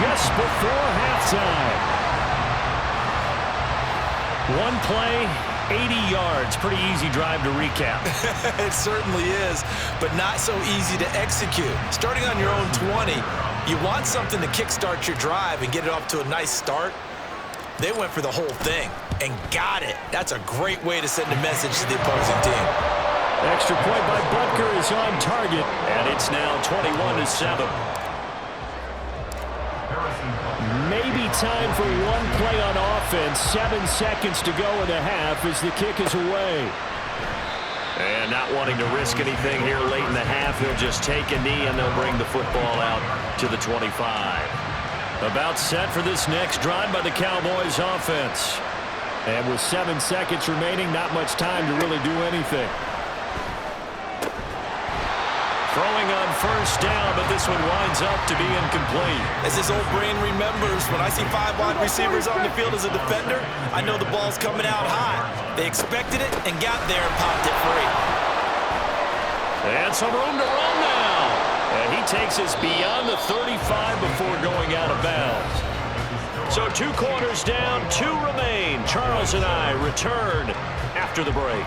just before halftime. One play, 80 yards. Pretty easy drive to recap. It certainly is, but not so easy to execute. Starting on your own 20, you want something to kickstart your drive and get it off to a nice start. They went for the whole thing and got it. That's a great way to send a message to the opposing team. Extra point by Butker is on target, and it's now 21-7. Maybe time for one play on offense. 7 seconds to go in the half as the kick is away. And not wanting to risk anything here late in the half, he'll just take a knee and they'll bring the football out to the 25. About set for this next drive by the Cowboys offense. And with 7 seconds remaining, not much time to really do anything. Throwing on first down, but this one winds up to be incomplete. As his old brain remembers, when I see 5 wide receivers on the field as a defender, I know the ball's coming out high. They expected it and got there and popped it free. And some room to run now. And he takes us beyond the 35 before going out of bounds. So 2 quarters down, 2 remain. Charles and I return after the break.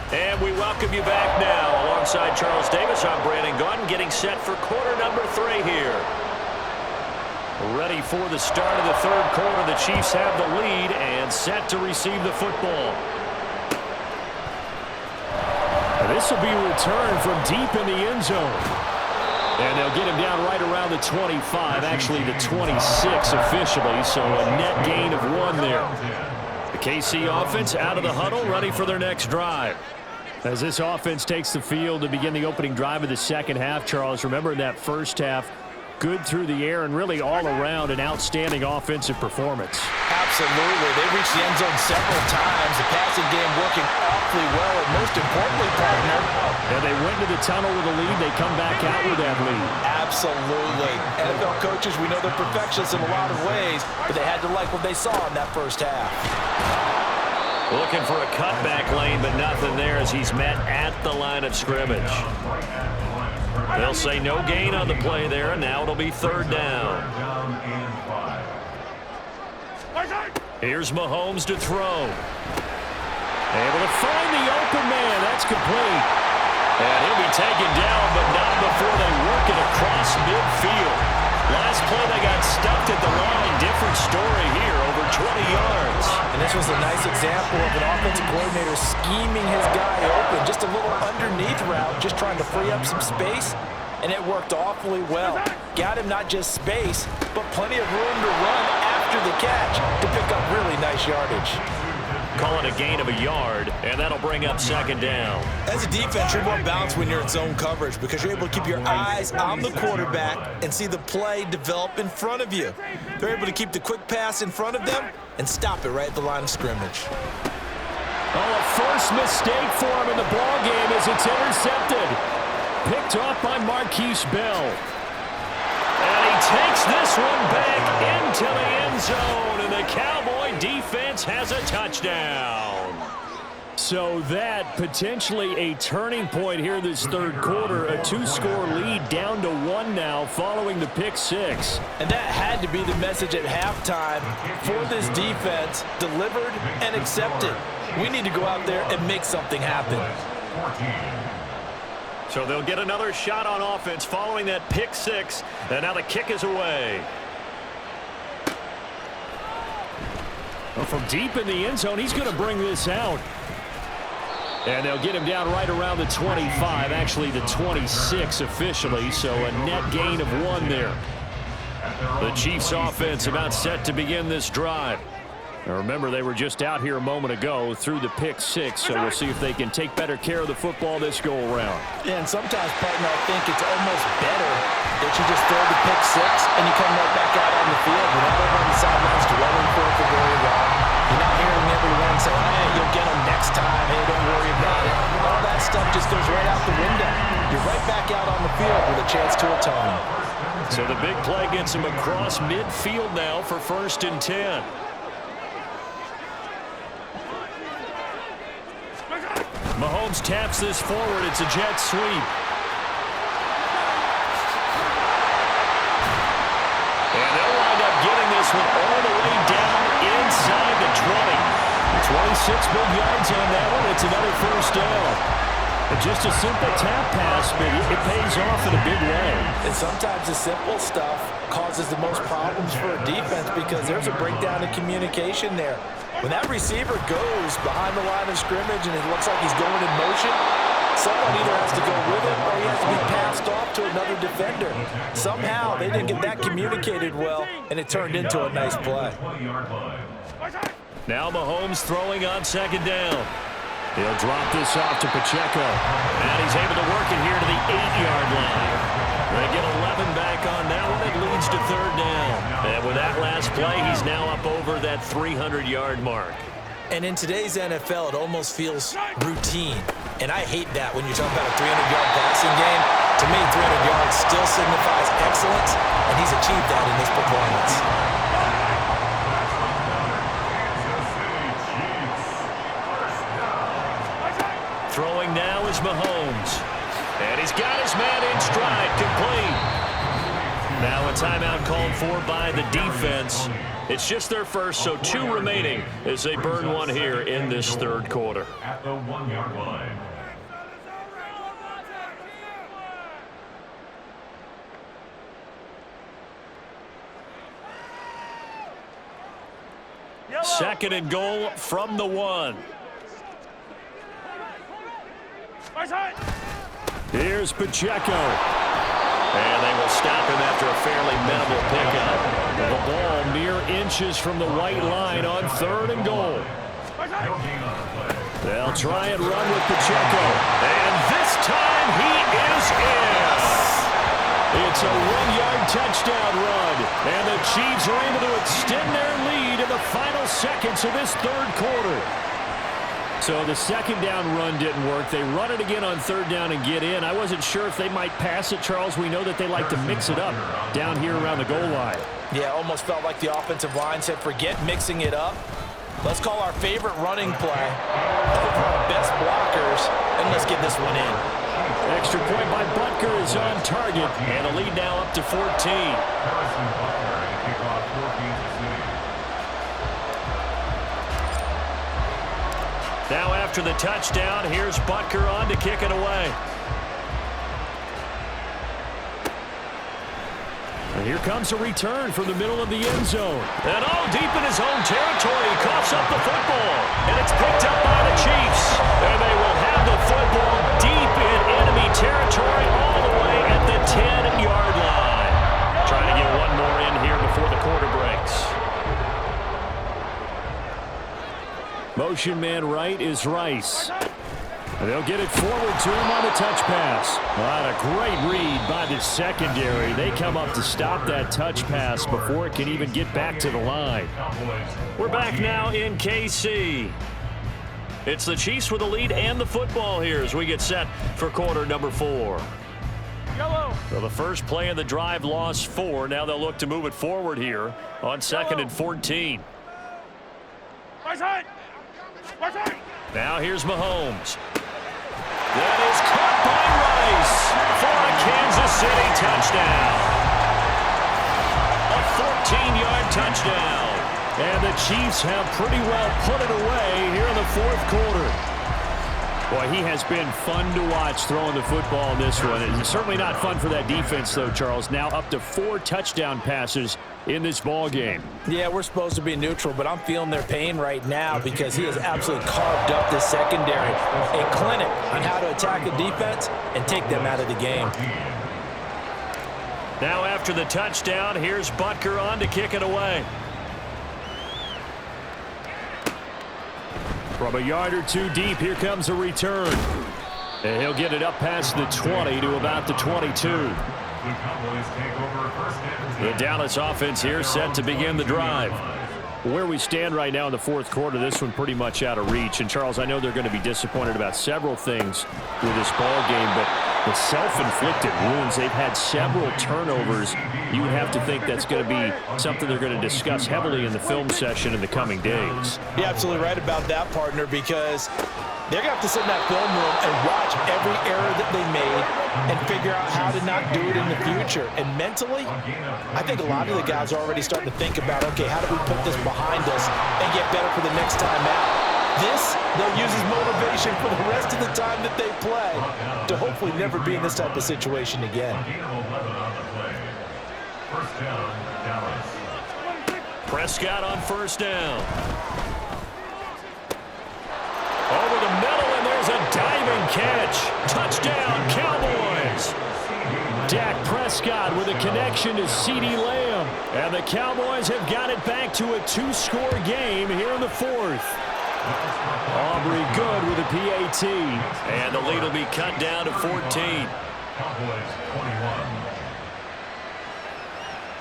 And we welcome you back now. Alongside Charles Davis, I'm Brandon Gaudin, getting set for quarter number 3 here. Ready for the start of the third quarter. The Chiefs have the lead and set to receive the football. This will be returned from deep in the end zone. And they'll get him down right around the 25, actually the 26 officially, so a net gain of 1 there. The KC offense out of the huddle, ready for their next drive. As this offense takes the field to begin the opening drive of the second half, Charles, remember in that first half, good through the air and really all around an outstanding offensive performance. Absolutely. They reached the end zone several times. The passing game working awfully well, and most importantly, partner. And they went to the tunnel with a lead. They come back out with that lead. Absolutely. NFL coaches, we know they're perfectionists in a lot of ways, but they had to like what they saw in that first half. Looking for a cutback lane, but nothing there as he's met at the line of scrimmage. They'll say no gain on the play there, and now it'll be third down. Here's Mahomes to throw. Able to find the open man. That's complete. And he'll be taken down, but not before they work it across midfield. Last play they got stuffed at the line. Different story here, over 20 yards. And this was a nice example of an offensive coordinator scheming his guy open. Just a little underneath route, just trying to free up some space. And it worked awfully well. Got him not just space, but plenty of room to run after the catch to pick up really nice yardage. Call it a gain of a yard, and that'll bring up second down. As a defense, you're more balanced when you're in zone coverage because you're able to keep your eyes on the quarterback and see the play develop in front of you. They're able to keep the quick pass in front of them and stop it right at the line of scrimmage. Oh, a first mistake for him in the ball game as it's intercepted. Picked off by Marquise Bell. And he takes this one back into the end zone, and the Cowboy defense has a touchdown. So that potentially a turning point here this third quarter. A 2-score lead down to 1 now following the pick 6. And that had to be the message at halftime for this defense. Delivered and accepted. We need to go out there and make something happen. So they'll get another shot on offense following that pick 6. And now the kick is away. Well, from deep in the end zone, he's going to bring this out. And they'll get him down right around the 25, actually the 26 officially, so a net gain of 1 there. The Chiefs offense about set to begin this drive. Now remember, they were just out here a moment ago through the pick 6, so we'll see if they can take better care of the football this go-around. Yeah, and sometimes, partner, I think it's almost better that you just throw the pick 6 and you come right back out on the field. You're not over on the sidelines dwelling for it for very long. You're not hearing everyone say, hey, you'll get them next time. Hey, don't worry about it. All that stuff just goes right out the window. You're right back out on the field with a chance to atone. So the big play gets him across midfield now for 1st and 10. Mahomes taps this forward. It's a jet sweep. And they'll wind up getting this one all the way down inside the 20. 26 big yards on that one. It's another first down. And just a simple tap pass, but it pays off in a big way. And sometimes the simple stuff causes the most problems for a defense because there's a breakdown in communication there. When that receiver goes behind the line of scrimmage and it looks like he's going in motion, someone either has to go with him or he has to be passed off to another defender. Somehow they didn't get that communicated well, and it turned into a nice play. Now Mahomes throwing on second down. He'll drop this off to Pacheco. And he's able to work it here to the 8-yard line. They get 11 back on that one. It leads to third down. And with that last play, he's now up over that 300-yard mark. And in today's NFL, it almost feels routine. And I hate that when you're talking about a 300-yard passing game. To me, 300 yards still signifies excellence, and he's achieved that in this performance. Throwing now is Mahomes. And he's got his man in stride, complete. Now a timeout called for by the defense. It's just their first, so 2 remaining as they burn one here in this third quarter. At the 1-yard line. Second and goal from the 1. Here's Pacheco. And they will stop him after a fairly minimal pickup. The ball mere inches from the white line on third and goal. They'll try and run with Pacheco. And this time he is in. It's a 1-yard touchdown run. And the Chiefs are able to extend their lead in the final seconds of this third quarter. So the second down run didn't work. They run it again on third down and get in. I wasn't sure if they might pass it, Charles. We know that they like to mix it up down here around the goal line. Yeah, almost felt like the offensive line said, forget mixing it up. Let's call our favorite running play over our best blockers, and let's get this one in. Extra point by Butker is on target, and a lead now up to 14. Now after the touchdown, here's Butker on to kick it away. And here comes a return from the middle of the end zone. And deep in his own territory, he coughs up the football. And it's picked up by the Chiefs. And they will have the football deep in enemy territory all the way at the 10-yard line. Trying to get one more in here before the quarter breaks. Motion man right is Rice. And they'll get it forward to him on the touch pass. What a great read by the secondary. They come up to stop that touch pass before it can even get back to the line. We're back now in KC. It's the Chiefs with the lead and the football here as we get set for quarter number 4. So the first play of the drive lost 4. Now they'll look to move it forward here on 2nd and 14. Now here's Mahomes. That is caught by Rice for a Kansas City touchdown. A 14-yard touchdown. And the Chiefs have pretty well put it away here in the fourth quarter. Boy, he has been fun to watch throwing the football in this one. It's certainly not fun for that defense, though, Charles. Now up to 4 touchdown passes in this ball game. Yeah, we're supposed to be neutral, but I'm feeling their pain right now because he has absolutely carved up the secondary. A clinic on how to attack a defense and take them out of the game. Now after the touchdown, here's Butker on to kick it away. From a yard or 2 deep, here comes a return. And he'll get it up past the 20 to about the 22. The Dallas offense here set to begin the drive. Where we stand right now in the fourth quarter, this one pretty much out of reach. And, Charles, I know they're going to be disappointed about several things with this ball game, but The self-inflicted wounds, they've had several turnovers. You would have to think that's going to be something they're going to discuss heavily in the film session in the coming days. You're absolutely right about that, partner, because they're going to have to sit in that film room and watch every error that they made and figure out how to not do it in the future. And mentally, I think a lot of the guys are already starting to think about, okay, how do we put this behind us and get better for the next time out? This, they'll use as motivation for the rest of the time that they play to hopefully never be in this type of situation again. Prescott on first down. Over the middle, and there's a diving catch. Touchdown, Cowboys. Dak Prescott with a connection to CeeDee Lamb. And the Cowboys have got it back to a 2-score game here in the fourth. Aubrey good with a PAT. And the lead will be cut down to 14. Cowboys 21.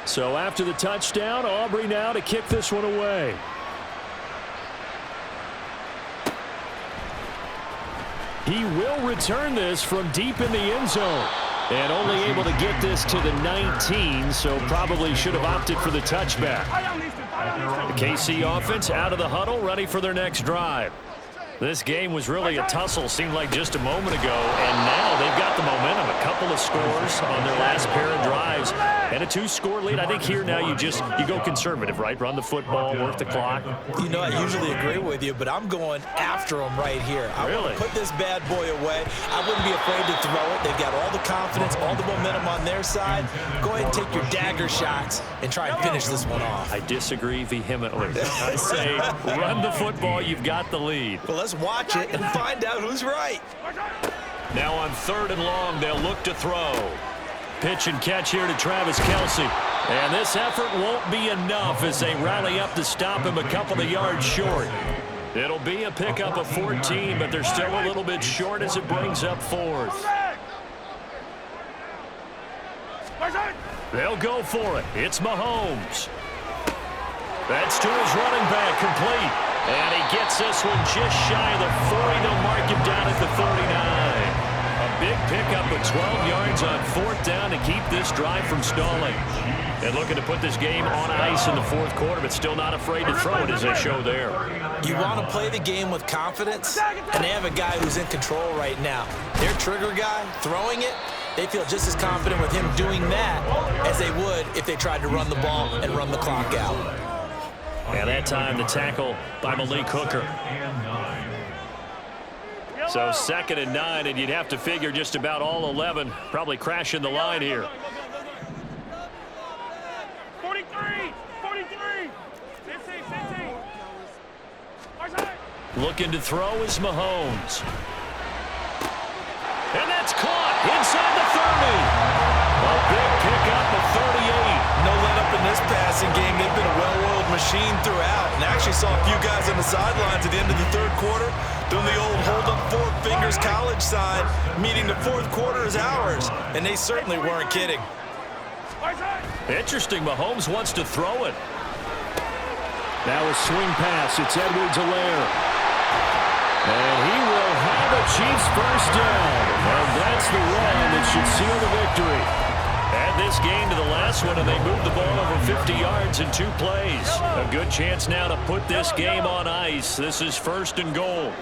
So after the touchdown, Aubrey now to kick this one away. He will return this from deep in the end zone. And only able to get this to the 19, so probably should have opted for the touchback. The KC offense out of the huddle, ready for their next drive. This game was really a tussle, seemed like just a moment ago, and now they've got the momentum. A couple of scores on their last pair of drives, and a 2-score lead. I think here now you go conservative, right? Run the football, work the clock. You know, I usually agree with you, but I'm going after them right here. I want to put this bad boy away. I wouldn't be afraid to throw it. They've got all the confidence, all the momentum on their side. Go ahead and take your dagger shots and try and finish this one off. I disagree vehemently. I say run the football. You've got the lead. Well, let's watch it and find out who's right. Now on 3rd and long, they'll look to throw. Pitch and catch here to Travis Kelce. And this effort won't be enough as they rally up to stop him a couple of yards short. It'll be a pickup of 14, but they're still a little bit short as it brings up 4th. They'll go for it. It's Mahomes. That's to his running back, complete. And he gets this one just shy of the 40. They'll mark him down at the 39. A big pickup of 12 yards on 4th down to keep this drive from stalling. And looking to put this game on ice in the 4th quarter, but still not afraid to throw it as they show there. You want to play the game with confidence, and they have a guy who's in control right now. Their trigger guy, throwing it, they feel just as confident with him doing that as they would if they tried to run the ball and run the clock out. And that time the tackle by Malik Hooker. So 2nd and 9, and you'd have to figure just about all 11 probably crashing the line here. 43, 43, 15, 15. Looking to throw is Mahomes. And that's caught inside the 30. A big pickup of 38. No let up in this passing game. They've been a well-oiled machine throughout. And I actually saw a few guys on the sidelines at the end of the 3rd quarter doing the old hold up 4 fingers college sign, meaning the 4th quarter is ours. And they certainly weren't kidding. Interesting. Mahomes wants to throw it. Now a swing pass. It's Edwards-Helaire. And he will have a Chiefs first down. And that's the run that should seal the victory. Add this game to the last one, and they moved the ball over 50 yards in 2 plays. A good chance now to put this game on ice. This is 1st and goal.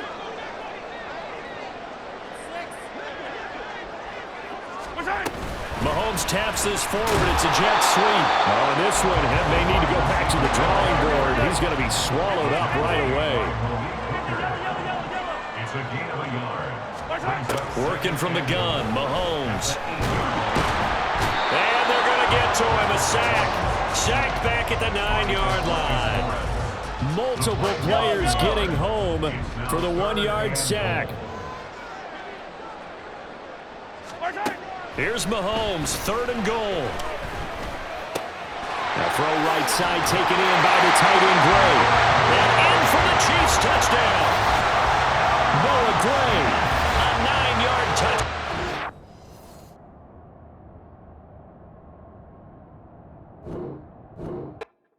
Mahomes taps this forward. It's a jet sweep. On this one, Head may need to go back to the drawing board. He's going to be swallowed up right away. It's a gain of a yard. Working from the gun, Mahomes. And they're going to get to him, a sack. Sacked back at the 9-yard line. Multiple players getting home for the 1-yard sack. Here's Mahomes, 3rd and goal. Now throw right side taken in by the tight end Gray. And in for the Chiefs touchdown.